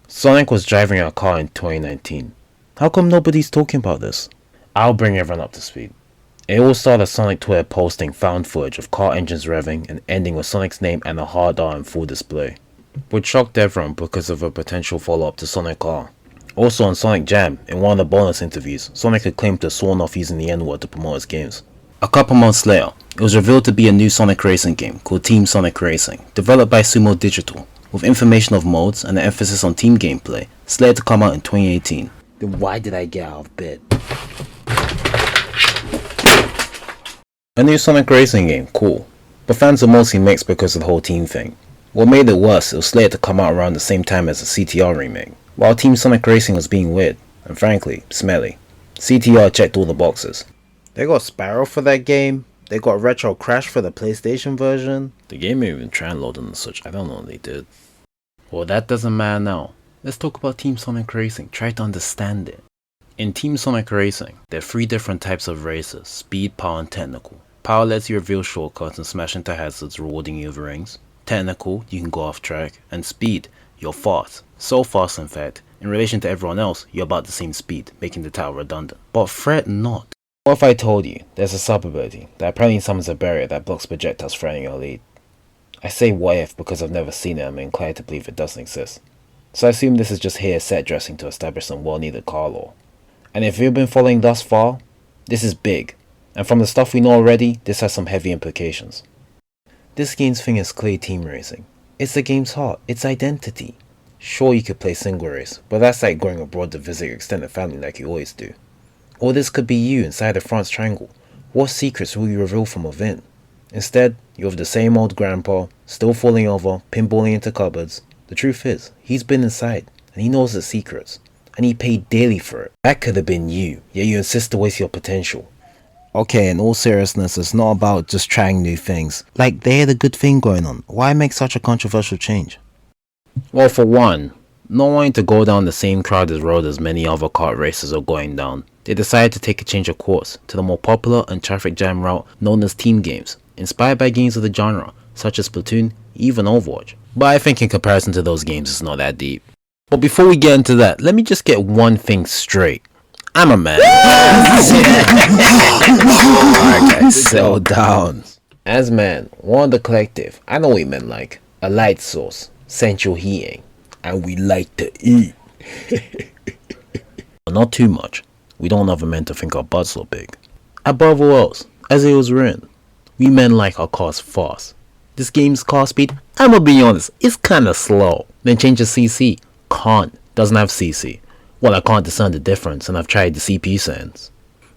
Sonic was driving a car in 2019. How come nobody's talking about this? I'll bring everyone up to speed. It all started with Sonic Twitter posting found footage of car engines revving and ending with Sonic's name and a hard R in full display, which shocked everyone because of a potential follow-up to Sonic R. Also on Sonic Jam, in one of the bonus interviews, Sonic had claimed to have sworn off using the N-word to promote his games. A couple months later, it was revealed to be a new Sonic racing game called Team Sonic Racing, developed by Sumo Digital, with information of modes and an emphasis on team gameplay, slated to come out in 2018. Then why did I get out of bed? A new Sonic racing game, cool. But fans are mostly mixed because of the whole team thing. What made it worse, it was slated to come out around the same time as the CTR remake. While Team Sonic Racing was being weird, and frankly, smelly, CTR checked all the boxes. They got Sparrow for that game, they got Retro Crash for the PlayStation version. The game ain't even transloaded and such, I don't know what they did. Well, that doesn't matter now. Let's talk about Team Sonic Racing, try to understand it. In Team Sonic Racing, there are 3 different types of races: speed, power, and technical. Power lets you reveal shortcuts and smash into hazards, rewarding you with rings. Technical, you can go off track. And speed, you're fast. So fast in fact, in relation to everyone else, you're about the same speed, making the title redundant. But fret not. What if I told you there's a sub-ability that apparently summons a barrier that blocks projectiles threatening your lead? I say what if because I've never seen it and I'm inclined to believe it doesn't exist. So I assume this is just here set dressing to establish some well-needed car lore. And if you've been following thus far, this is big. And from the stuff we know already, this has some heavy implications. This game's thing is clear team racing. It's the game's heart, its identity. Sure, you could play single race, but that's like going abroad to visit your extended family like you always do. Or this could be you inside the France Triangle. What secrets will you reveal from within? Instead, you're with the same old grandpa, still falling over, pinballing into cupboards. The truth is, he's been inside, and he knows the secrets, and he paid dearly for it. That could have been you, yet you insist to waste your potential. Okay, in all seriousness, it's not about just trying new things. Like, they had a good thing going on. Why make such a controversial change? Well, for one, not wanting to go down the same crowded road as many other kart racers are going down, they decided to take a change of course to the more popular and traffic jam route known as team games, inspired by games of the genre, such as Splatoon, even Overwatch. But I think in comparison to those games, it's not that deep. But before we get into that, let me just get one thing straight. I'm a man. Alright guys, settle down. As man, one of the collective, I know what you meant like. A light source, central heating, and we like to eat. But not too much. We don't have a men to think our butts so big. Above all else, as it was written, we men like our cars fast. This game's car speed, I'ma be honest, it's kinda slow. Then change the CC. Can't, doesn't have CC. Well, I can't discern the difference and I've tried the CPU settings.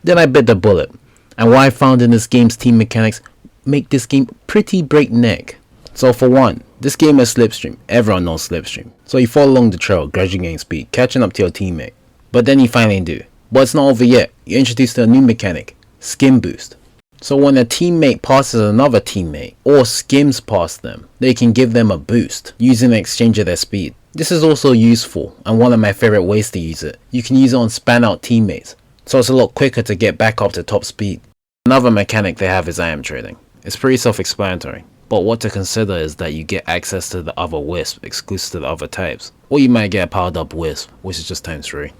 Then I bit the bullet, and what I found in this game's team mechanics make this game pretty breakneck. So for one, this game has Slipstream, everyone knows Slipstream. So you fall along the trail, gradually gaining speed, catching up to your teammate. But then you finally do. But it's not over yet, you're introduced to a new mechanic, Skim Boost. So when a teammate passes another teammate, or skims past them, they can give them a boost, using the exchange of their speed. This is also useful, and one of my favorite ways to use it. You can use it on span out teammates, so it's a lot quicker to get back up to top speed. Another mechanic they have is item trading. It's pretty self-explanatory, but what to consider is that you get access to the other Wisp exclusive to the other types, or you might get a powered up Wisp, which is just times 3.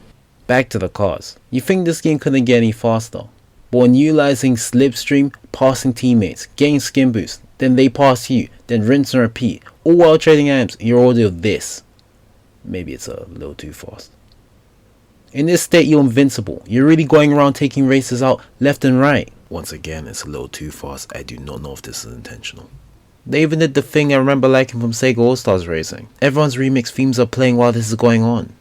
Back to the cars. You think this game couldn't get any faster, but when utilizing Slipstream, passing teammates, getting skin boost, then they pass you, then rinse and repeat, all while trading items, you're already with this. Maybe it's a little too fast. In this state, you're invincible. You're really going around taking races out left and right. Once again, it's a little too fast. I do not know if this is intentional. They even did the thing I remember liking from Sega All-Stars Racing. Everyone's remix themes are playing while this is going on.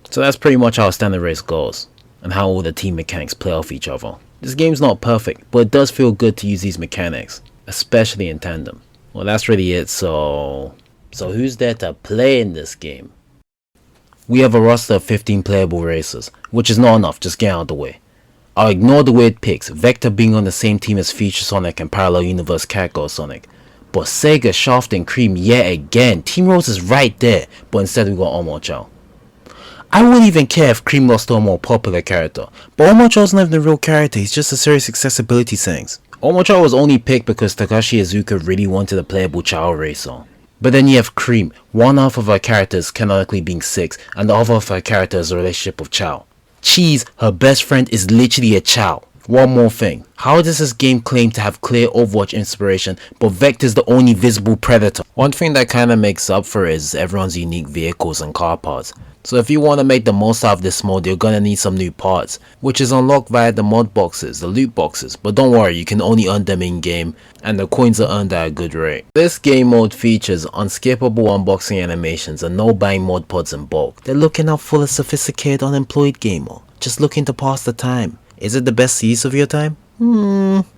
So that's pretty much how a standard race goes, and how all the team mechanics play off each other. This game's not perfect, but it does feel good to use these mechanics, especially in tandem. Well, that's really it, so who's there to play in this game? We have a roster of 15 playable racers, which is not enough, just get out of the way. I'll ignore the weird picks, Vector being on the same team as Future Sonic and Parallel Universe Catgirl Sonic. But Sega, Shaft and Cream yet again, Team Rose is right there, but instead we got Omochao. I wouldn't even care if Cream lost to a more popular character, but Omochao's not even a real character, he's just a serious accessibility settings. Omochao was only picked because Takashi Iizuka really wanted a playable Chao racer. But then you have Cream, one half of her character is canonically being 6, and the other of her character is a relationship with Chow. Cheese, her best friend, is literally a Chow. One more thing, how does this game claim to have clear Overwatch inspiration, but Vector's the only visible predator? One thing that kinda makes up for it is everyone's unique vehicles and car parts. So if you want to make the most out of this mode, you're gonna need some new parts, which is unlocked via the mod boxes, the loot boxes, but don't worry, you can only earn them in game, and the coins are earned at a good rate. This game mode features unskippable unboxing animations and no buying mod pods in bulk. They're looking out for the sophisticated unemployed gamer, just looking to pass the time. Is it the best use of your time?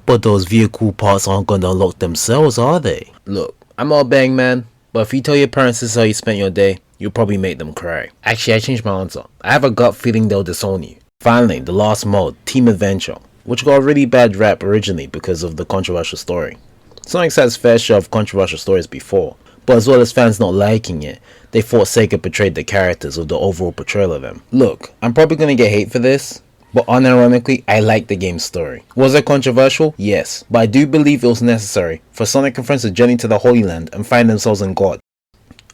But those vehicle parts aren't gonna unlock themselves, are they? Look, I'm not a bang man, but if you tell your parents this is how you spent your day, you'll probably make them cry. Actually, I changed my answer. I have a gut feeling they'll disown you. Finally, the last mode, Team Adventure, which got a really bad rap originally because of the controversial story. Sonic's had its fair share of controversial stories before, but as well as fans not liking it, they thought Sega portrayed the characters with the overall portrayal of them. Look, I'm probably gonna get hate for this, but unironically, I like the game's story. Was it controversial? Yes, but I do believe it was necessary for Sonic and friends to journey to the Holy Land and find themselves in God.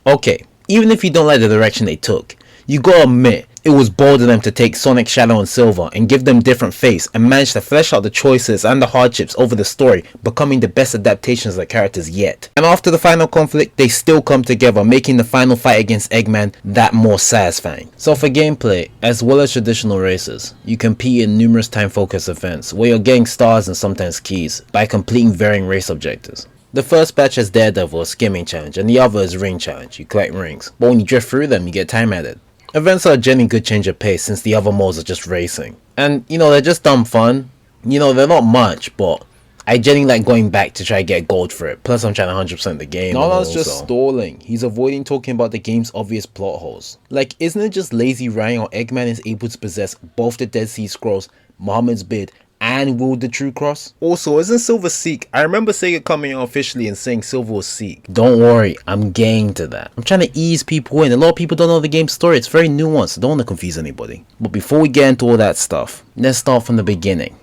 Okay, even if you don't like the direction they took, you gotta admit, it was bold of them to take Sonic, Shadow and Silver and give them different fates and manage to flesh out the choices and the hardships over the story, becoming the best adaptations of the characters yet. And after the final conflict, they still come together, making the final fight against Eggman that more satisfying. So for gameplay, as well as traditional races, you compete in numerous time-focused events where you're getting stars and sometimes keys by completing varying race objectives. The first batch is Daredevil, a skimming challenge, and the other is Ring Challenge, you collect rings, but when you drift through them you get time added. Events are a genuinely good change of pace since the other modes are just racing. And they're just dumb fun. They're not much, but I genuinely like going back to try to get gold for it. Plus I'm trying to 100% the game. Nana's just stalling. He's avoiding talking about the game's obvious plot holes. Like, isn't it just lazy writing or Eggman is able to possess both the Dead Sea Scrolls, Muhammad's Bid, and wield the True Cross? Also, isn't Silver Sikh? I remember Sega coming out officially and saying Silver was Sikh. Don't worry, I'm getting to that. I'm trying to ease people in. A lot of people don't know the game's story. It's very nuanced. I don't want to confuse anybody. But before we get into all that stuff, let's start from the beginning.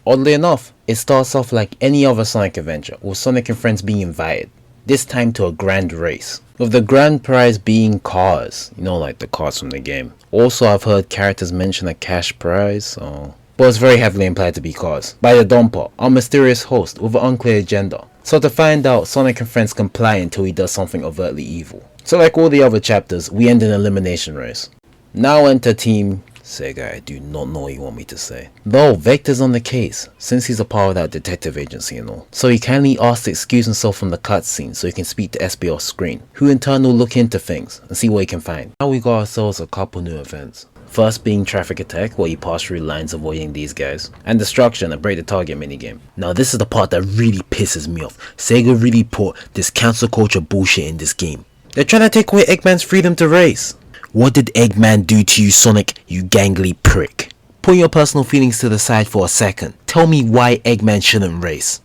Oddly enough, it starts off like any other Sonic adventure, with Sonic and friends being invited, this time to a grand race, with the grand prize being cars, like the cars from the game. Also, I've heard characters mention a cash prize, so but it's very heavily implied to be cars, by the Domper, our mysterious host with an unclear agenda. So to find out, Sonic and friends comply until he does something overtly evil. So like all the other chapters, we end in an elimination race. Now enter Team Sega. I do not know what you want me to say. Though Vector's on the case, since he's a part of that detective agency and all. So he kindly asks to excuse himself from the cutscene so he can speak to SB off screen, who in turn will look into things and see what he can find. Now we got ourselves a couple new events. First being Traffic Attack, where you pass through lines avoiding these guys, and Destruction, a break the target minigame. Now this is the part that really pisses me off. Sega really put this cancel culture bullshit in this game. They're trying to take away Eggman's freedom to race. What did Eggman do to you, Sonic, you gangly prick? Put your personal feelings to the side for a second. Tell me why Eggman shouldn't race.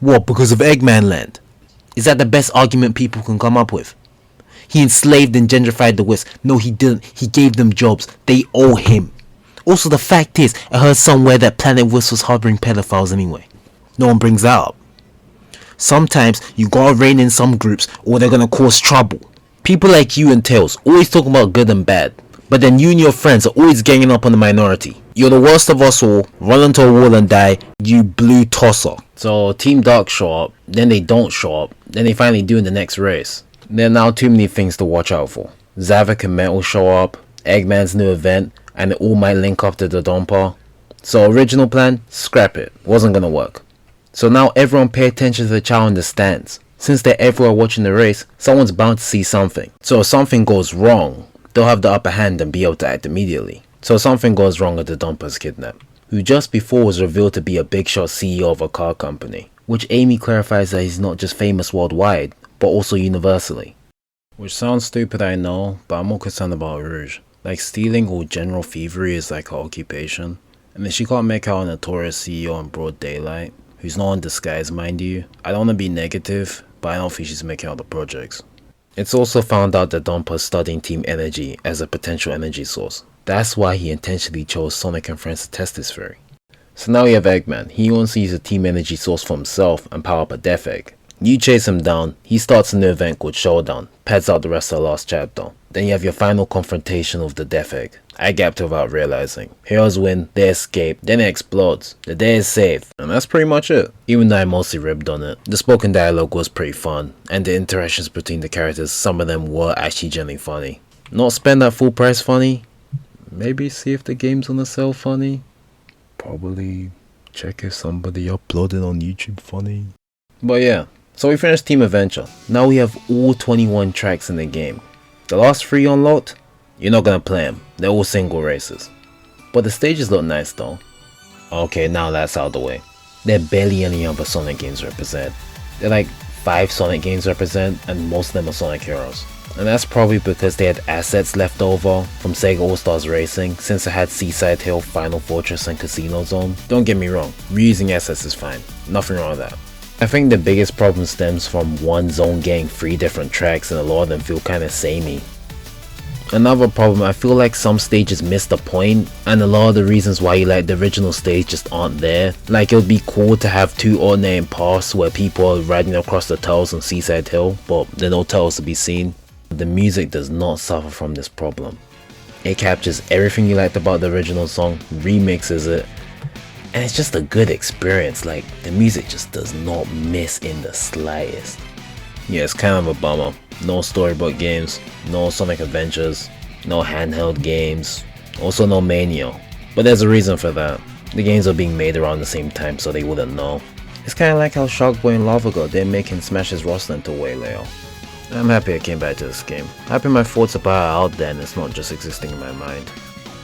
What, because of Eggman Land? Is that the best argument people can come up with? He enslaved and gentrified the West. No, he didn't. He gave them jobs. They owe him. Also, the fact is, I heard somewhere that Planet West was harboring pedophiles anyway. No one brings that up. Sometimes you gotta rein in some groups or they're gonna cause trouble. People like you and Tails always talking about good and bad, but then you and your friends are always ganging up on the minority. You're the worst of us all. Run into a wall and die, you blue tosser. So Team Dark show up, then they don't show up, then they finally do in the next race. There are now too many things to watch out for. Zavok and Metal show up, Eggman's new event, and it all might link up to the Domper. So original plan, scrap it. Wasn't gonna work. So now everyone pay attention to the child in the stands. Since they're everywhere watching the race, someone's bound to see something. So if something goes wrong, they'll have the upper hand and be able to act immediately. So something goes wrong with the Domper's kidnap, who just before was revealed to be a big shot CEO of a car company, which Amy clarifies that he's not just famous worldwide, but also universally. Which sounds stupid, I know, but I'm more concerned about Rouge. Like, stealing or general thievery is like her occupation, and then she can't make out a notorious CEO in broad daylight, who's not in disguise, mind you. I don't want to be negative, but I don't think she's making out the projects. It's also found out that Domper is studying Team Energy as a potential energy source. That's why he intentionally chose Sonic and friends to test this theory. So now we have Eggman. He wants to use a Team Energy source for himself and power up a Death Egg. You chase him down, he starts a new event called Showdown, pads out the rest of the last chapter. Then you have your final confrontation with the Death Egg. I gapped without realizing. Heroes win, they escape, then it explodes. The day is safe, and that's pretty much it. Even though I mostly ribbed on it. The spoken dialogue was pretty fun, and the interactions between the characters, some of them were actually genuinely funny. Not spend that full price funny? Maybe see if the game's on the sale funny? Probably check if somebody uploaded on YouTube funny. But yeah. So we finished Team Adventure. Now we have all 21 tracks in the game. The last 3 unlocked? You're not gonna play them. They're all single races. But the stages look nice though. Okay, now that's out of the way. There are barely any other Sonic games represent. There are like 5 Sonic games represent, and most of them are Sonic Heroes. And that's probably because they had assets left over from Sega All-Stars Racing, since it had Seaside Hill, Final Fortress and Casino Zone. Don't get me wrong, reusing assets is fine. Nothing wrong with that. I think the biggest problem stems from one zone getting 3 different tracks and a lot of them feel kinda samey. Another problem, I feel like some stages miss the point, and a lot of the reasons why you like the original stage just aren't there. Like, it would be cool to have 2 alternating paths where people are riding across the tunnels on Seaside Hill, but there are no tunnels to be seen. The music does not suffer from this problem. It captures everything you liked about the original song, remixes it, and it's just a good experience. Like, the music just does not miss in the slightest. Yeah, it's kind of a bummer. No storybook games, no Sonic Adventures, no handheld games, also no Mania. But there's a reason for that. The games are being made around the same time, so they wouldn't know. It's kinda like how Sharkboy and Lava Girl didn't make him smash his roster into Waylao. I'm happy I came back to this game. Happy my thoughts about it are out there and it's not just existing in my mind.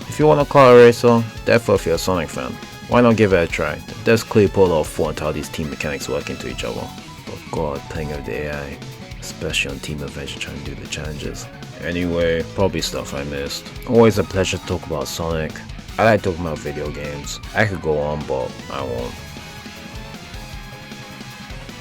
If you want a car racer, therefore if you're a Sonic fan, why not give it a try? It does clearly put a lot of thought into how these team mechanics work into each other. But god, playing with the AI, especially on Team Adventure trying to do the challenges. Anyway, probably stuff I missed. Always a pleasure to talk about Sonic. I like talking about video games. I could go on, but I won't.